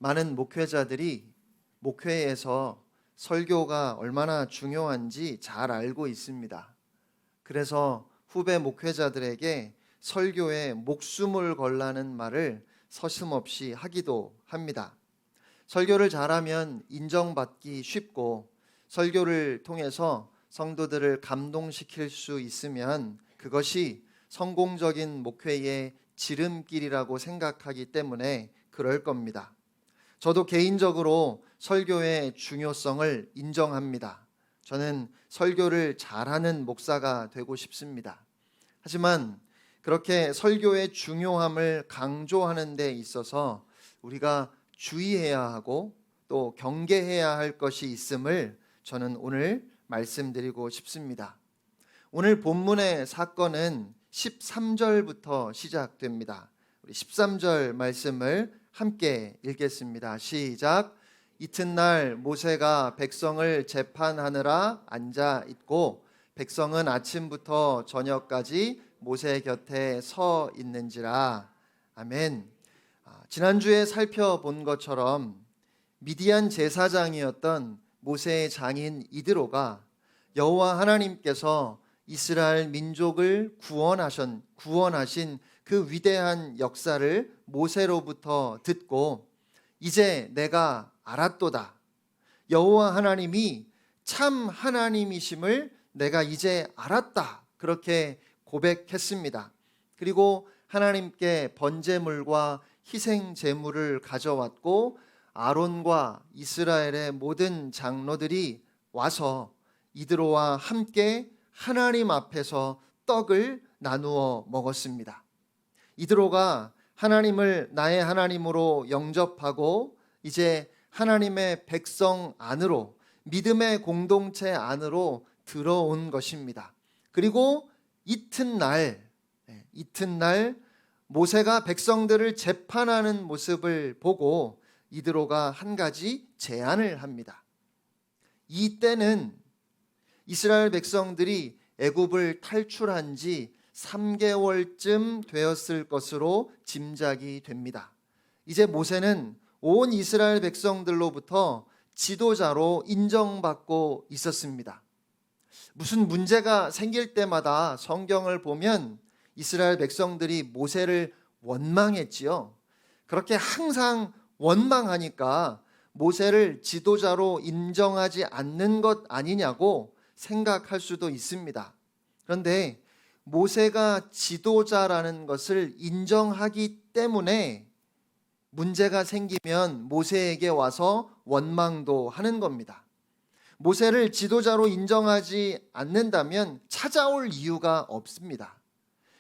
많은 목회자들이 목회에서 설교가 얼마나 중요한지 잘 알고 있습니다. 그래서 후배 목회자들에게 설교에 목숨을 걸라는 말을 서슴없이 하기도 합니다. 설교를 잘하면 인정받기 쉽고 설교를 통해서 성도들을 감동시킬 수 있으면 그것이 성공적인 목회의 지름길이라고 생각하기 때문에 그럴 겁니다. 저도 개인적으로 설교의 중요성을 인정합니다. 저는 설교를 잘하는 목사가 되고 싶습니다. 하지만 그렇게 설교의 중요함을 강조하는 데 있어서 우리가 주의해야 하고 또 경계해야 할 것이 있음을 저는 오늘 말씀드리고 싶습니다. 오늘 본문의 사건은 13절부터 시작됩니다. 우리 13절 말씀을 함께 읽겠습니다. 시작. 이튿날 모세가 백성을 재판하느라 앉아 있고 백성은 아침부터 저녁까지 모세 곁에 서 있는지라. 아멘. 지난주에 살펴본 것처럼 미디안 제사장이었던 모세의 장인 이드로가 여호와 하나님께서 이스라엘 민족을 구원하신 그 위대한 역사를 모세로부터 듣고 이제 내가 알았도다. 여호와 하나님이 참 하나님이심을 내가 이제 알았다. 그렇게 고백했습니다. 그리고 하나님께 번제물과 희생 제물을 가져왔고 아론과 이스라엘의 모든 장로들이 와서 이드로와 함께 하나님 앞에서 떡을 나누어 먹었습니다. 이드로가 하나님을 나의 하나님으로 영접하고 이제 하나님의 백성 안으로, 믿음의 공동체 안으로 들어온 것입니다. 그리고 이튿날 모세가 백성들을 재판하는 모습을 보고 이드로가 한 가지 제안을 합니다. 이 때는 이스라엘 백성들이 애굽을 탈출한 지 3개월쯤 되었을 것으로 짐작이 됩니다. 이제 모세는 온 이스라엘 백성들로부터 지도자로 인정받고 있었습니다. 무슨 문제가 생길 때마다 성경을 보면 이스라엘 백성들이 모세를 원망했지요. 그렇게 항상 원망하니까 모세를 지도자로 인정하지 않는 것 아니냐고 생각할 수도 있습니다. 그런데 모세가 지도자라는 것을 인정하기 때문에 문제가 생기면 모세에게 와서 원망도 하는 겁니다. 모세를 지도자로 인정하지 않는다면 찾아올 이유가 없습니다.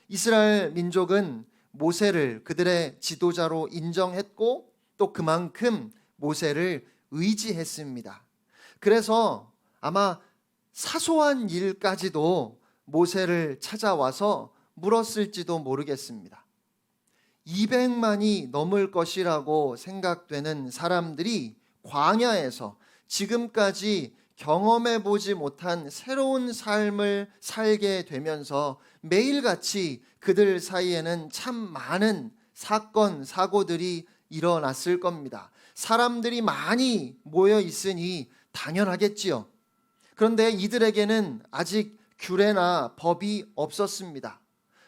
이스라엘 민족은 모세를 그들의 지도자로 인정했고 또 그만큼 모세를 의지했습니다. 그래서 아마 사소한 일까지도 모세를 찾아와서 물었을지도 모르겠습니다. 200만이 넘을 것이라고 생각되는 사람들이 광야에서 지금까지 경험해 보지 못한 새로운 삶을 살게 되면서 매일같이 그들 사이에는 참 많은 사건, 사고들이 일어났을 겁니다. 사람들이 많이 모여 있으니 당연하겠지요. 그런데 이들에게는 아직 규례나 법이 없었습니다.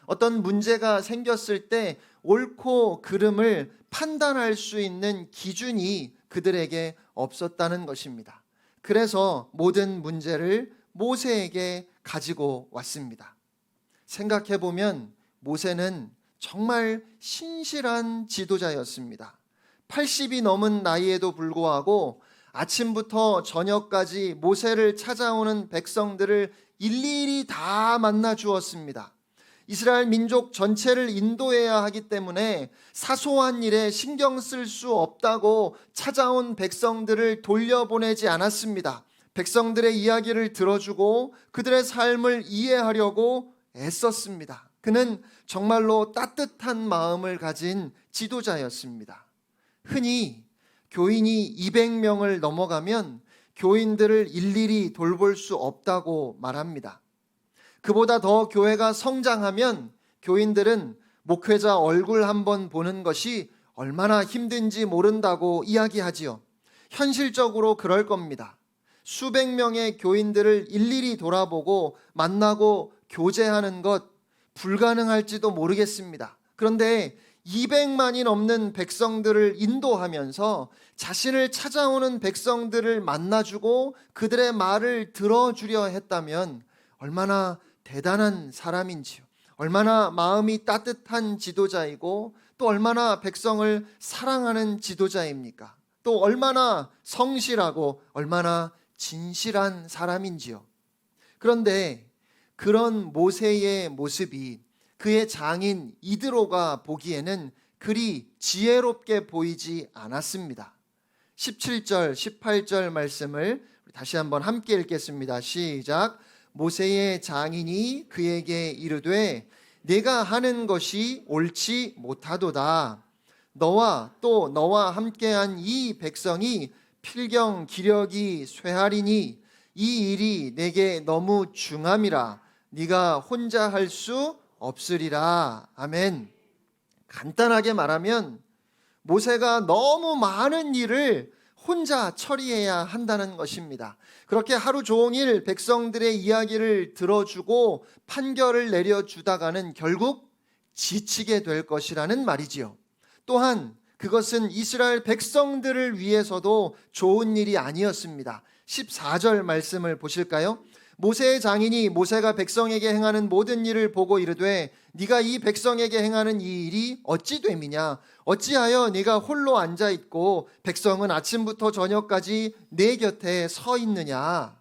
어떤 문제가 생겼을 때 옳고 그름을 판단할 수 있는 기준이 그들에게 없었다는 것입니다. 그래서 모든 문제를 모세에게 가지고 왔습니다. 생각해보면 모세는 정말 신실한 지도자였습니다. 80이 넘은 나이에도 불구하고 아침부터 저녁까지 모세를 찾아오는 백성들을 일일이 다 만나 주었습니다. 이스라엘 민족 전체를 인도해야 하기 때문에 사소한 일에 신경 쓸 수 없다고 찾아온 백성들을 돌려보내지 않았습니다. 백성들의 이야기를 들어주고 그들의 삶을 이해하려고 애썼습니다. 그는 정말로 따뜻한 마음을 가진 지도자였습니다. 흔히 교인이 200명을 넘어가면 교인들을 일일이 돌볼 수 없다고 말합니다. 그보다 더 교회가 성장하면 교인들은 목회자 얼굴 한번 보는 것이 얼마나 힘든지 모른다고 이야기하지요. 현실적으로 그럴 겁니다. 수백 명의 교인들을 일일이 돌아보고 만나고 교제하는 것 불가능할지도 모르겠습니다. 그런데 200만이 넘는 백성들을 인도하면서 자신을 찾아오는 백성들을 만나주고 그들의 말을 들어주려 했다면 얼마나 대단한 사람인지요. 얼마나 마음이 따뜻한 지도자이고 또 얼마나 백성을 사랑하는 지도자입니까? 또 얼마나 성실하고 얼마나 진실한 사람인지요. 그런데 그런 모세의 모습이 그의 장인 이드로가 보기에는 그리 지혜롭게 보이지 않았습니다. 17절, 18절 말씀을 다시 한번 함께 읽겠습니다. 시작. 모세의 장인이 그에게 이르되 내가 하는 것이 옳지 못하도다. 너와 또 너와 함께한 이 백성이 필경 기력이 쇠하리니 이 일이 내게 너무 중함이라. 네가 혼자 할 수 없으리라. 아멘. 간단하게 말하면 모세가 너무 많은 일을 혼자 처리해야 한다는 것입니다. 그렇게 하루 종일 백성들의 이야기를 들어주고 판결을 내려주다가는 결국 지치게 될 것이라는 말이지요. 또한 그것은 이스라엘 백성들을 위해서도 좋은 일이 아니었습니다. 14절 말씀을 보실까요? 모세의 장인이 모세가 백성에게 행하는 모든 일을 보고 이르되 네가 이 백성에게 행하는 이 일이 어찌 됨이냐? 어찌하여 네가 홀로 앉아 있고 백성은 아침부터 저녁까지 네 곁에 서 있느냐?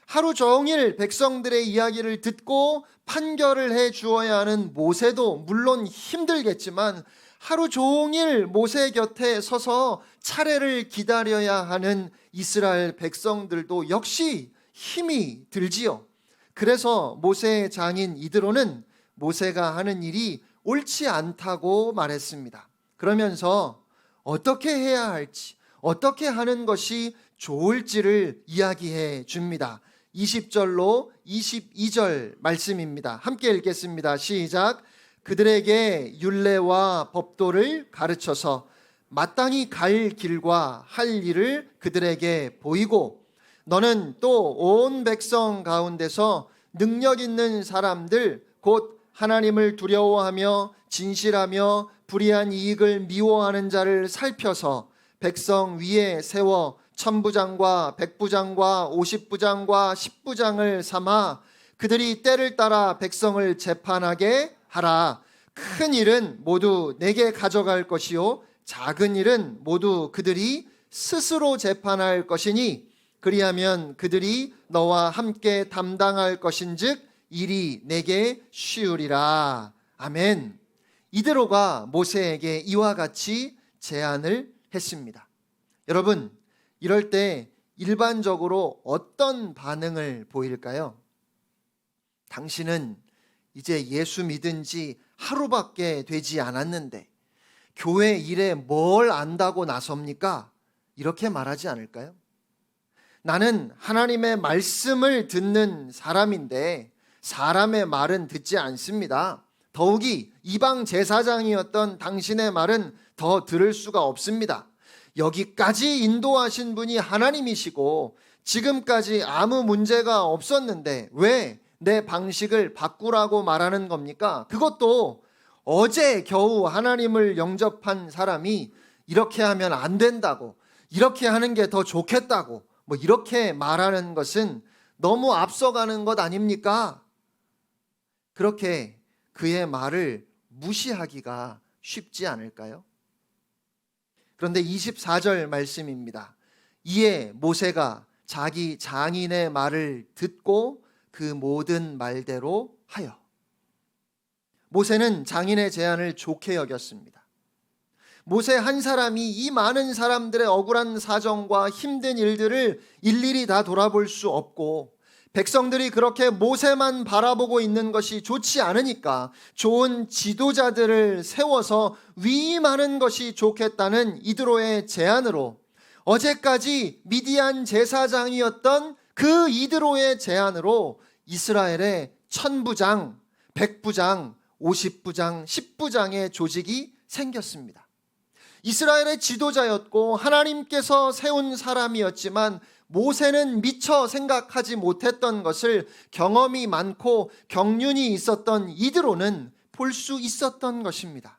하루 종일 백성들의 이야기를 듣고 판결을 해 주어야 하는 모세도 물론 힘들겠지만 하루 종일 모세 곁에 서서 차례를 기다려야 하는 이스라엘 백성들도 역시 힘이 들지요. 그래서 모세의 장인 이드로는 모세가 하는 일이 옳지 않다고 말했습니다. 그러면서 어떻게 해야 할지, 어떻게 하는 것이 좋을지를 이야기해 줍니다. 20절로 22절 말씀입니다. 함께 읽겠습니다. 시작. 그들에게 율례와 법도를 가르쳐서 마땅히 갈 길과 할 일을 그들에게 보이고 너는 또 온 백성 가운데서 능력 있는 사람들 곧 하나님을 두려워하며 진실하며 불의한 이익을 미워하는 자를 살펴서 백성 위에 세워 천부장과 백부장과 50부장과 10부장을 삼아 그들이 때를 따라 백성을 재판하게 하라. 큰 일은 모두 내게 가져갈 것이요 작은 일은 모두 그들이 스스로 재판할 것이니 그리하면 그들이 너와 함께 담당할 것인즉 일이 내게 쉬우리라. 아멘. 이드로가 모세에게 이와 같이 제안을 했습니다. 여러분, 이럴 때 일반적으로 어떤 반응을 보일까요? 당신은 이제 예수 믿은 지 하루밖에 되지 않았는데 교회 일에 뭘 안다고 나섭니까? 이렇게 말하지 않을까요? 나는 하나님의 말씀을 듣는 사람인데 사람의 말은 듣지 않습니다. 더욱이 이방 제사장이었던 당신의 말은 더 들을 수가 없습니다. 여기까지 인도하신 분이 하나님이시고 지금까지 아무 문제가 없었는데 왜 내 방식을 바꾸라고 말하는 겁니까? 그것도 어제 겨우 하나님을 영접한 사람이 이렇게 하면 안 된다고, 이렇게 하는 게 더 좋겠다고 이렇게 말하는 것은 너무 앞서가는 것 아닙니까? 그렇게 그의 말을 무시하기가 쉽지 않을까요? 그런데 24절 말씀입니다. 이에 모세가 자기 장인의 말을 듣고 그 모든 말대로 하여. 모세는 장인의 제안을 좋게 여겼습니다. 모세 한 사람이 이 많은 사람들의 억울한 사정과 힘든 일들을 일일이 다 돌아볼 수 없고 백성들이 그렇게 모세만 바라보고 있는 것이 좋지 않으니까 좋은 지도자들을 세워서 위임하는 것이 좋겠다는 이드로의 제안으로 어제까지 미디안 제사장이었던 그 이드로의 제안으로 이스라엘의 천부장, 백부장, 50부장, 10부장의 조직이 생겼습니다. 이스라엘의 지도자였고 하나님께서 세운 사람이었지만 모세는 미처 생각하지 못했던 것을 경험이 많고 경륜이 있었던 이드로는 볼 수 있었던 것입니다.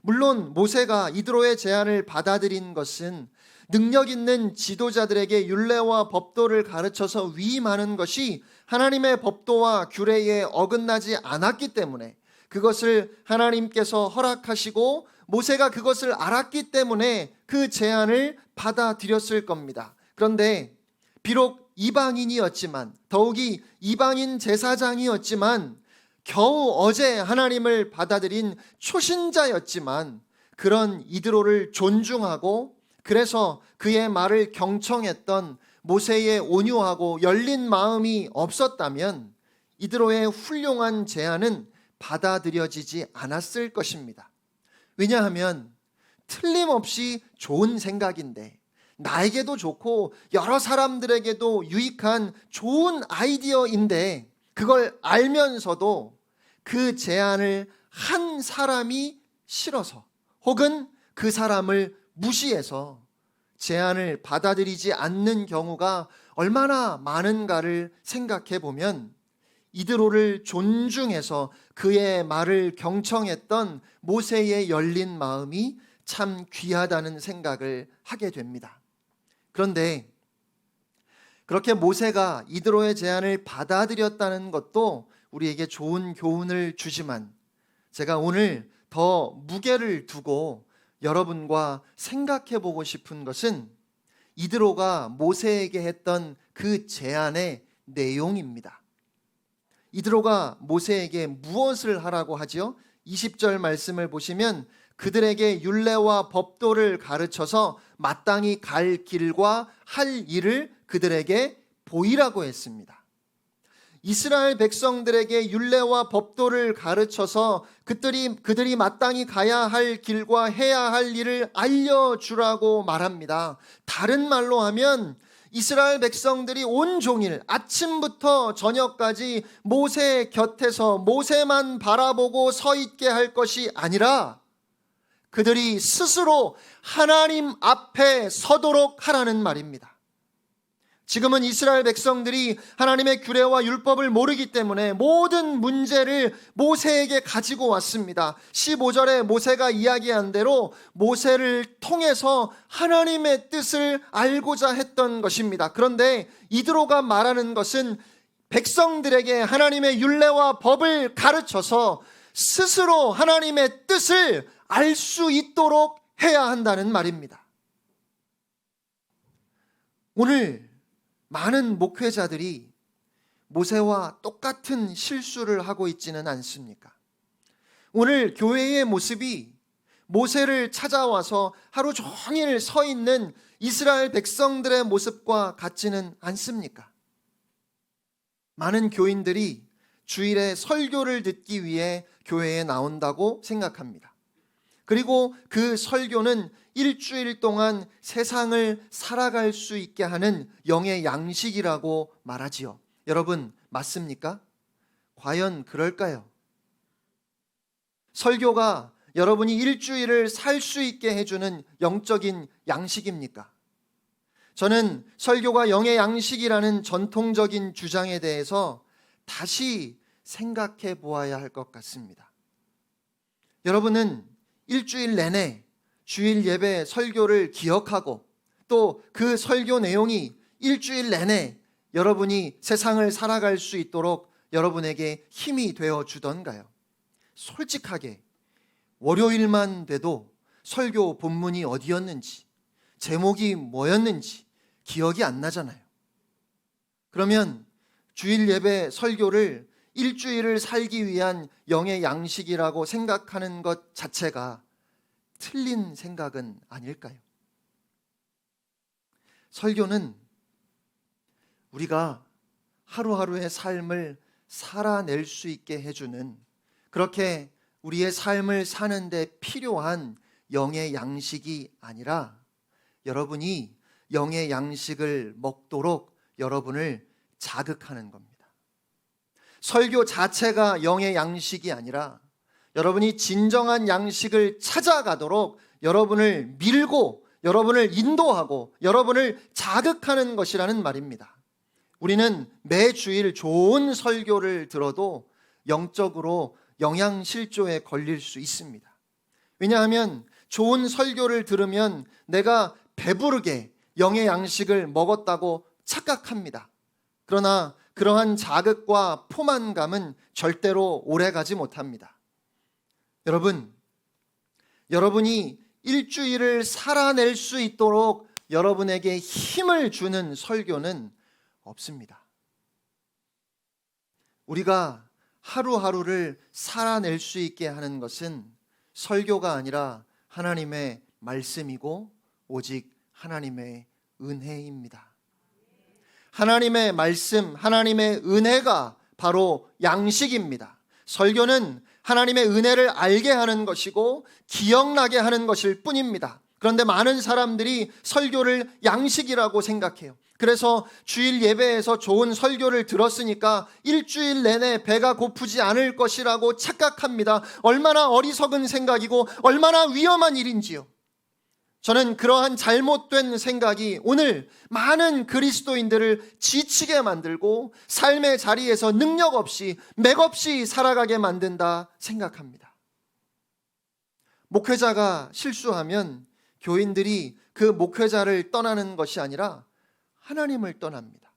물론 모세가 이드로의 제안을 받아들인 것은 능력 있는 지도자들에게 율례와 법도를 가르쳐서 위임하는 것이 하나님의 법도와 규례에 어긋나지 않았기 때문에, 그것을 하나님께서 허락하시고 모세가 그것을 알았기 때문에 그 제안을 받아들였을 겁니다. 그런데 비록 이방인이었지만, 더욱이 이방인 제사장이었지만, 겨우 어제 하나님을 받아들인 초신자였지만 그런 이드로를 존중하고 그래서 그의 말을 경청했던 모세의 온유하고 열린 마음이 없었다면 이드로의 훌륭한 제안은 받아들여지지 않았을 것입니다. 왜냐하면 틀림없이 좋은 생각인데, 나에게도 좋고 여러 사람들에게도 유익한 좋은 아이디어인데, 그걸 알면서도 그 제안을 한 사람이 싫어서 혹은 그 사람을 무시해서 제안을 받아들이지 않는 경우가 얼마나 많은가를 생각해 보면 이드로를 존중해서 그의 말을 경청했던 모세의 열린 마음이 참 귀하다는 생각을 하게 됩니다. 그런데 그렇게 모세가 이드로의 제안을 받아들였다는 것도 우리에게 좋은 교훈을 주지만, 제가 오늘 더 무게를 두고 여러분과 생각해 보고 싶은 것은 이드로가 모세에게 했던 그 제안의 내용입니다. 이드로가 모세에게 무엇을 하라고 하지요? 20절 말씀을 보시면 그들에게 율례와 법도를 가르쳐서 마땅히 갈 길과 할 일을 그들에게 보이라고 했습니다. 이스라엘 백성들에게 율례와 법도를 가르쳐서 그들이 마땅히 가야 할 길과 해야 할 일을 알려주라고 말합니다. 다른 말로 하면 이스라엘 백성들이 온종일 아침부터 저녁까지 모세 곁에서 모세만 바라보고 서 있게 할 것이 아니라 그들이 스스로 하나님 앞에 서도록 하라는 말입니다. 지금은 이스라엘 백성들이 하나님의 규례와 율법을 모르기 때문에 모든 문제를 모세에게 가지고 왔습니다. 15절에 모세가 이야기한 대로 모세를 통해서 하나님의 뜻을 알고자 했던 것입니다. 그런데 이드로가 말하는 것은 백성들에게 하나님의 율례와 법을 가르쳐서 스스로 하나님의 뜻을 알 수 있도록 해야 한다는 말입니다. 오늘 많은 목회자들이 모세와 똑같은 실수를 하고 있지는 않습니까? 오늘 교회의 모습이 모세를 찾아와서 하루 종일 서 있는 이스라엘 백성들의 모습과 같지는 않습니까? 많은 교인들이 주일에 설교를 듣기 위해 교회에 나온다고 생각합니다. 그리고 그 설교는 일주일 동안 세상을 살아갈 수 있게 하는 영의 양식이라고 말하지요. 여러분, 맞습니까? 과연 그럴까요? 설교가 여러분이 일주일을 살 수 있게 해주는 영적인 양식입니까? 저는 설교가 영의 양식이라는 전통적인 주장에 대해서 다시 생각해 보아야 할 것 같습니다. 여러분은 일주일 내내 주일 예배 설교를 기억하고 또 그 설교 내용이 일주일 내내 여러분이 세상을 살아갈 수 있도록 여러분에게 힘이 되어 주던가요? 솔직하게 월요일만 돼도 설교 본문이 어디였는지, 제목이 뭐였는지 기억이 안 나잖아요. 그러면 주일 예배 설교를 일주일을 살기 위한 영의 양식이라고 생각하는 것 자체가 틀린 생각은 아닐까요? 설교는 우리가 하루하루의 삶을 살아낼 수 있게 해주는, 그렇게 우리의 삶을 사는데 필요한 영의 양식이 아니라 여러분이 영의 양식을 먹도록 여러분을 자극하는 겁니다. 설교 자체가 영의 양식이 아니라 여러분이 진정한 양식을 찾아가도록 여러분을 밀고 여러분을 인도하고 여러분을 자극하는 것이라는 말입니다. 우리는 매 주일 좋은 설교를 들어도 영적으로 영양실조에 걸릴 수 있습니다. 왜냐하면 좋은 설교를 들으면 내가 배부르게 영의 양식을 먹었다고 착각합니다. 그러나 그러한 자극과 포만감은 절대로 오래가지 못합니다. 여러분이 일주일을 살아낼 수 있도록 여러분에게 힘을 주는 설교는 없습니다. 우리가 하루하루를 살아낼 수 있게 하는 것은 설교가 아니라 하나님의 말씀이고 오직 하나님의 은혜입니다. 하나님의 말씀, 하나님의 은혜가 바로 양식입니다. 설교는 하나님의 은혜를 알게 하는 것이고 기억나게 하는 것일 뿐입니다. 그런데 많은 사람들이 설교를 양식이라고 생각해요. 그래서 주일 예배에서 좋은 설교를 들었으니까 일주일 내내 배가 고프지 않을 것이라고 착각합니다. 얼마나 어리석은 생각이고 얼마나 위험한 일인지요. 저는 그러한 잘못된 생각이 오늘 많은 그리스도인들을 지치게 만들고 삶의 자리에서 능력 없이 맥없이 살아가게 만든다 생각합니다. 목회자가 실수하면 교인들이 그 목회자를 떠나는 것이 아니라 하나님을 떠납니다.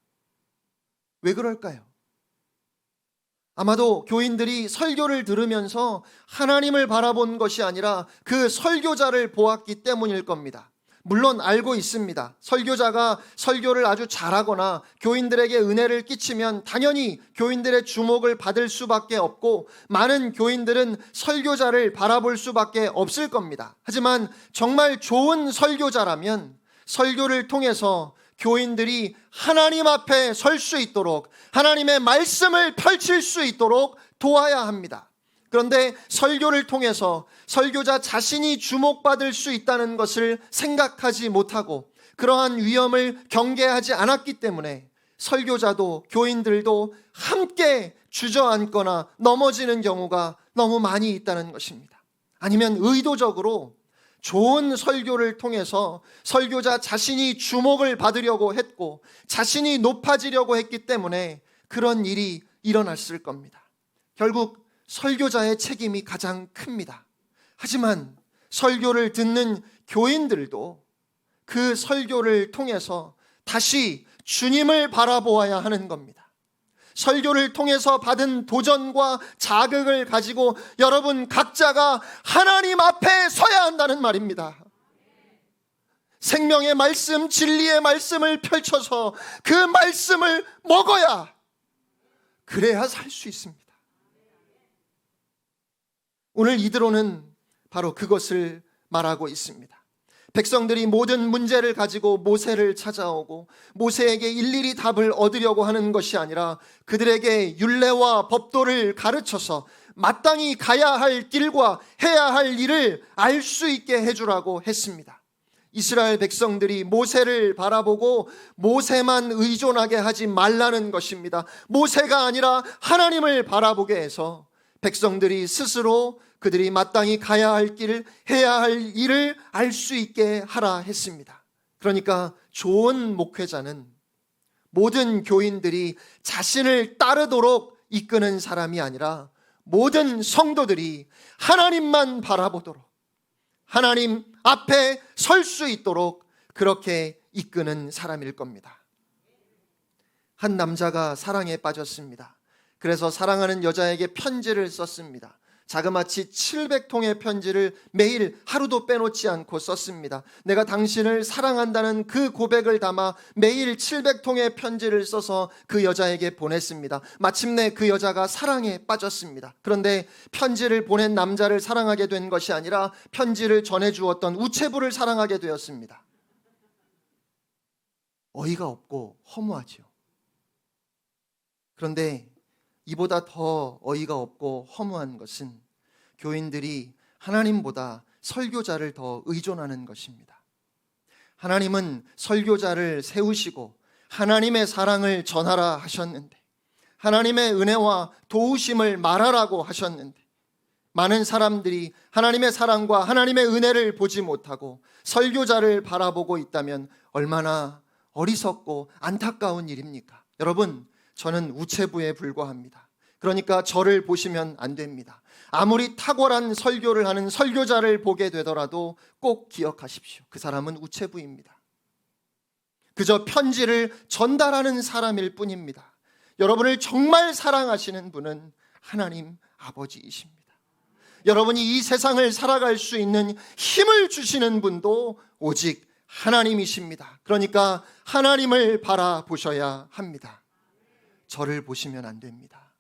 왜 그럴까요? 아마도 교인들이 설교를 들으면서 하나님을 바라본 것이 아니라 그 설교자를 보았기 때문일 겁니다. 물론 알고 있습니다. 설교자가 설교를 아주 잘하거나 교인들에게 은혜를 끼치면 당연히 교인들의 주목을 받을 수밖에 없고 많은 교인들은 설교자를 바라볼 수밖에 없을 겁니다. 하지만 정말 좋은 설교자라면 설교를 통해서 교인들이 하나님 앞에 설 수 있도록 하나님의 말씀을 펼칠 수 있도록 도와야 합니다. 그런데 설교를 통해서 설교자 자신이 주목받을 수 있다는 것을 생각하지 못하고 그러한 위험을 경계하지 않았기 때문에 설교자도 교인들도 함께 주저앉거나 넘어지는 경우가 너무 많이 있다는 것입니다. 아니면 의도적으로 좋은 설교를 통해서 설교자 자신이 주목을 받으려고 했고 자신이 높아지려고 했기 때문에 그런 일이 일어났을 겁니다. 결국 설교자의 책임이 가장 큽니다. 하지만 설교를 듣는 교인들도 그 설교를 통해서 다시 주님을 바라보아야 하는 겁니다. 설교를 통해서 받은 도전과 자극을 가지고 여러분 각자가 하나님 앞에 서야 한다는 말입니다. 생명의 말씀, 진리의 말씀을 펼쳐서 그 말씀을 먹어야 그래야 살 수 있습니다. 오늘 이드로는 바로 그것을 말하고 있습니다. 백성들이 모든 문제를 가지고 모세를 찾아오고 모세에게 일일이 답을 얻으려고 하는 것이 아니라 그들에게 율례와 법도를 가르쳐서 마땅히 가야 할 길과 해야 할 일을 알 수 있게 해주라고 했습니다. 이스라엘 백성들이 모세를 바라보고 모세만 의존하게 하지 말라는 것입니다. 모세가 아니라 하나님을 바라보게 해서 백성들이 스스로 그들이 마땅히 가야 할 길을 해야 할 일을 알 수 있게 하라 했습니다. 그러니까 좋은 목회자는 모든 교인들이 자신을 따르도록 이끄는 사람이 아니라 모든 성도들이 하나님만 바라보도록 하나님 앞에 설 수 있도록 그렇게 이끄는 사람일 겁니다. 한 남자가 사랑에 빠졌습니다. 그래서 사랑하는 여자에게 편지를 썼습니다. 자그마치 700통의 편지를 매일 하루도 빼놓지 않고 썼습니다. 내가 당신을 사랑한다는 그 고백을 담아 매일 700통의 편지를 써서 그 여자에게 보냈습니다. 마침내 그 여자가 사랑에 빠졌습니다. 그런데 편지를 보낸 남자를 사랑하게 된 것이 아니라 편지를 전해주었던 우체부를 사랑하게 되었습니다. 어이가 없고 허무하지요. 그런데 이보다 더 어이가 없고 허무한 것은 교인들이 하나님보다 설교자를 더 의존하는 것입니다. 하나님은 설교자를 세우시고 하나님의 사랑을 전하라 하셨는데 하나님의 은혜와 도우심을 말하라고 하셨는데 많은 사람들이 하나님의 사랑과 하나님의 은혜를 보지 못하고 설교자를 바라보고 있다면 얼마나 어리석고 안타까운 일입니까? 여러분, 저는 우체부에 불과합니다. 그러니까 저를 보시면 안 됩니다. 아무리 탁월한 설교를 하는 설교자를 보게 되더라도 꼭 기억하십시오. 그 사람은 우체부입니다. 그저 편지를 전달하는 사람일 뿐입니다. 여러분을 정말 사랑하시는 분은 하나님 아버지이십니다. 여러분이 이 세상을 살아갈 수 있는 힘을 주시는 분도 오직 하나님이십니다. 그러니까 하나님을 바라보셔야 합니다. 저를 보시면 안 됩니다.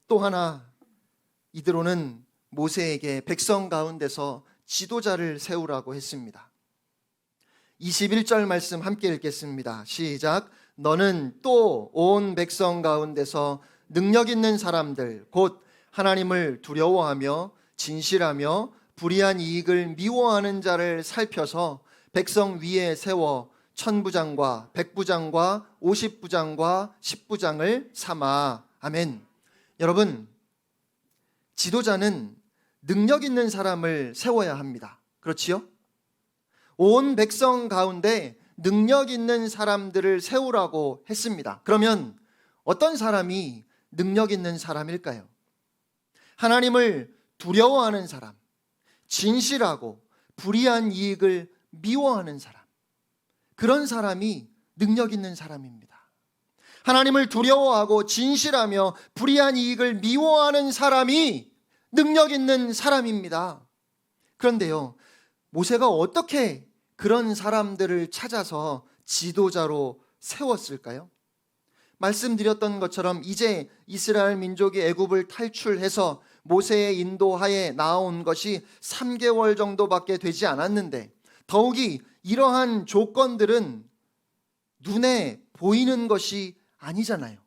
또 하나, 이드로는 모세에게 백성 가운데서 지도자를 세우라고 했습니다. 21절 말씀 함께 읽겠습니다. 시작. 너는 또 온 백성 가운데서 능력 있는 사람들, 곧 하나님을 두려워하며 진실하며 불의한 이익을 미워하는 자를 살펴서 백성 위에 세워 1000부장과 100부장과 50부장과 10부장을 삼아. 아멘. 여러분, 지도자는 능력 있는 사람을 세워야 합니다. 그렇지요? 온 백성 가운데 능력 있는 사람들을 세우라고 했습니다. 그러면 어떤 사람이 능력 있는 사람일까요? 하나님을 두려워하는 사람, 진실하고 불의한 이익을 미워하는 사람, 그런 사람이 능력 있는 사람입니다. 하나님을 두려워하고 진실하며 불의한 이익을 미워하는 사람이 능력 있는 사람입니다. 그런데요, 모세가 어떻게 그런 사람들을 찾아서 지도자로 세웠을까요? 말씀드렸던 것처럼 이제 이스라엘 민족이 애굽을 탈출해서 모세의 인도하에 나온 것이 3개월 정도밖에 되지 않았는데, 더욱이 이러한 조건들은 눈에 보이는 것이 아니잖아요.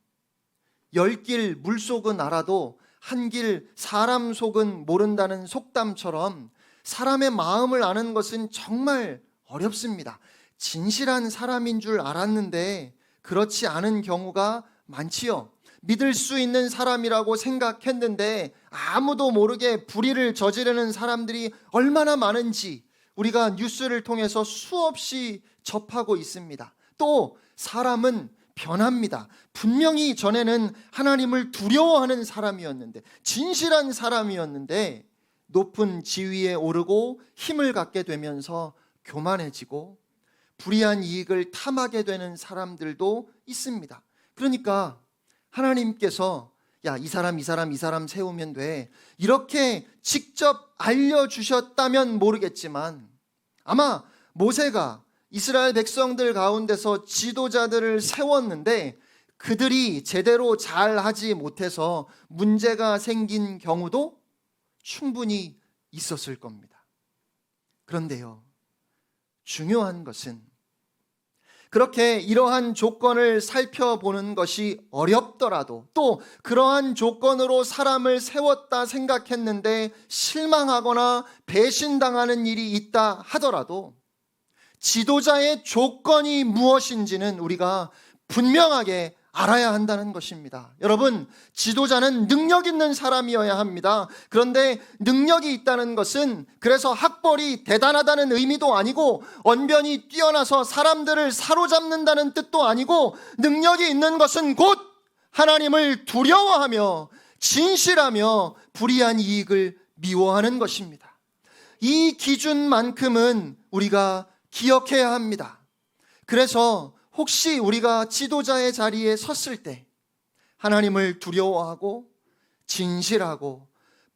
10길 물속은 알아도 한 길 사람 속은 모른다는 속담처럼 사람의 마음을 아는 것은 정말 어렵습니다. 진실한 사람인 줄 알았는데 그렇지 않은 경우가 많지요. 믿을 수 있는 사람이라고 생각했는데 아무도 모르게 불의를 저지르는 사람들이 얼마나 많은지 우리가 뉴스를 통해서 수없이 접하고 있습니다. 또 사람은 변합니다. 분명히 전에는 하나님을 두려워하는 사람이었는데, 진실한 사람이었는데 높은 지위에 오르고 힘을 갖게 되면서 교만해지고 불의한 이익을 탐하게 되는 사람들도 있습니다. 그러니까 하나님께서 이 사람 세우면 돼, 이렇게 직접 알려주셨다면 모르겠지만 아마 모세가 이스라엘 백성들 가운데서 지도자들을 세웠는데 그들이 제대로 잘하지 못해서 문제가 생긴 경우도 충분히 있었을 겁니다. 그런데요, 중요한 것은 그렇게 이러한 조건을 살펴보는 것이 어렵더라도, 또 그러한 조건으로 사람을 세웠다 생각했는데 실망하거나 배신당하는 일이 있다 하더라도 지도자의 조건이 무엇인지는 우리가 분명하게 알아야 한다는 것입니다. 여러분, 지도자는 능력 있는 사람이어야 합니다. 그런데 능력이 있다는 것은 그래서 학벌이 대단하다는 의미도 아니고 언변이 뛰어나서 사람들을 사로잡는다는 뜻도 아니고, 능력이 있는 것은 곧 하나님을 두려워하며 진실하며 불의한 이익을 미워하는 것입니다. 이 기준만큼은 우리가 기억해야 합니다. 그래서 혹시 우리가 지도자의 자리에 섰을 때 하나님을 두려워하고 진실하고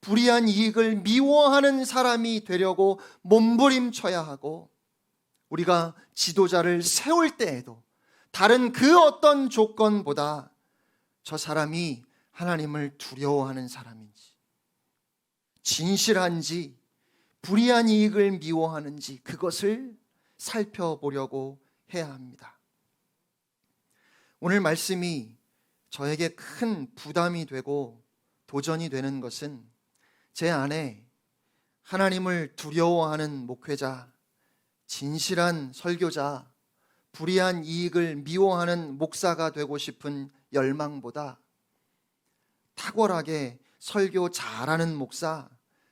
불의한 이익을 미워하는 사람이 되려고 몸부림쳐야 하고, 우리가 지도자를 세울 때에도 다른 그 어떤 조건보다 저 사람이 하나님을 두려워하는 사람인지, 진실한지, 불의한 이익을 미워하는지 그것을 살펴보려고 해야 합니다. 오늘 말씀이 저에게 큰 부담이 되고 도전이 되는 것은 제 안에 하나님을 두려워하는 목회자, 진실한 설교자, 불의한 이익을 미워하는 목사가 되고 싶은 열망보다 탁월하게 설교 잘하는 목사,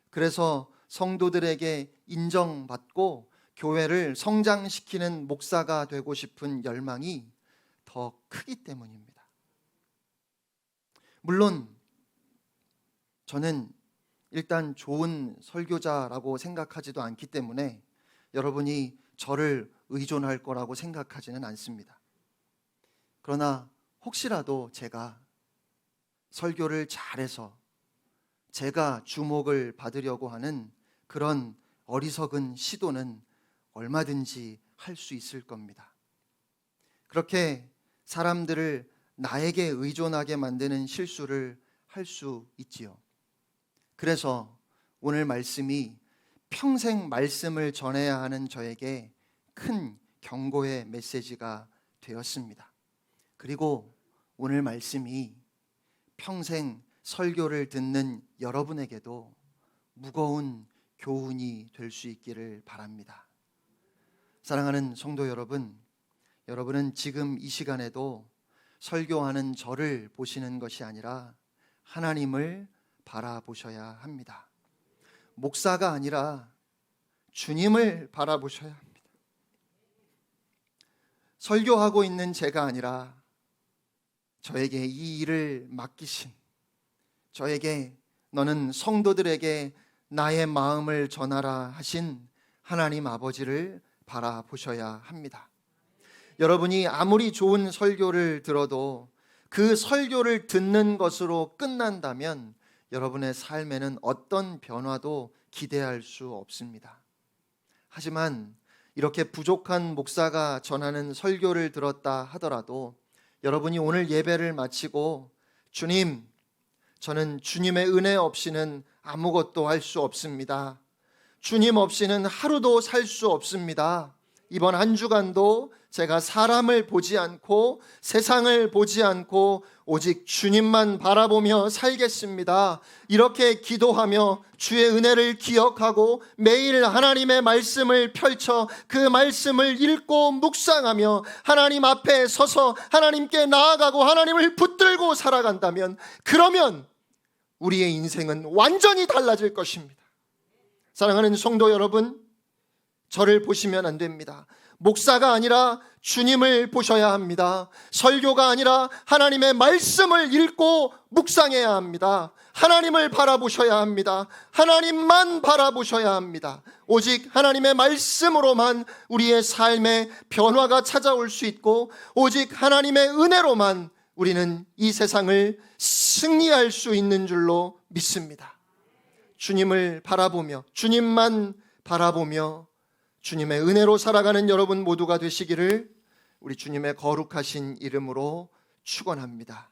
그래서 성도들에게 인정받고 교회를 성장시키는 목사가 되고 싶은 열망이 더 크기 때문입니다. 물론 저는 일단 좋은 설교자라고 생각하지도 않기 때문에 여러분이 저를 의존할 거라고 생각하지는 않습니다. 그러나 혹시라도 제가 설교를 잘해서 제가 주목을 받으려고 하는 그런 어리석은 시도는 얼마든지 할 수 있을 겁니다. 그렇게 사람들을 나에게 의존하게 만드는 실수를 할 수 있지요. 그래서 오늘 말씀이 평생 말씀을 전해야 하는 저에게 큰 경고의 메시지가 되었습니다. 그리고 오늘 말씀이 평생 설교를 듣는 여러분에게도 무거운 교훈이 될 수 있기를 바랍니다. 사랑하는 성도 여러분, 여러분은 지금 이 시간에도 설교하는 저를 보시는 것이 아니라 하나님을 바라보셔야 합니다. 목사가 아니라 주님을 바라보셔야 합니다. 설교하고 있는 제가 아니라 저에게 이 일을 맡기신, 저에게 너는 성도들에게 나의 마음을 전하라 하신 하나님 아버지를 바라보셔야 합니다. 여러분이 아무리 좋은 설교를 들어도 그 설교를 듣는 것으로 끝난다면 여러분의 삶에는 어떤 변화도 기대할 수 없습니다. 하지만 이렇게 부족한 목사가 전하는 설교를 들었다 하더라도 여러분이 오늘 예배를 마치고 주님, 저는 주님의 은혜 없이는 아무것도 할 수 없습니다. 주님 없이는 하루도 살 수 없습니다. 이번 한 주간도 제가 사람을 보지 않고 세상을 보지 않고 오직 주님만 바라보며 살겠습니다. 이렇게 기도하며 주의 은혜를 기억하고 매일 하나님의 말씀을 펼쳐 그 말씀을 읽고 묵상하며 하나님 앞에 서서 하나님께 나아가고 하나님을 붙들고 살아간다면, 그러면 우리의 인생은 완전히 달라질 것입니다. 사랑하는 성도 여러분, 저를 보시면 안 됩니다. 목사가 아니라 주님을 보셔야 합니다. 설교가 아니라 하나님의 말씀을 읽고 묵상해야 합니다. 하나님을 바라보셔야 합니다. 하나님만 바라보셔야 합니다. 오직 하나님의 말씀으로만 우리의 삶에 변화가 찾아올 수 있고, 오직 하나님의 은혜로만 우리는 이 세상을 승리할 수 있는 줄로 믿습니다. 주님을 바라보며, 주님만 바라보며 주님의 은혜로 살아가는 여러분 모두가 되시기를 우리 주님의 거룩하신 이름으로 축원합니다.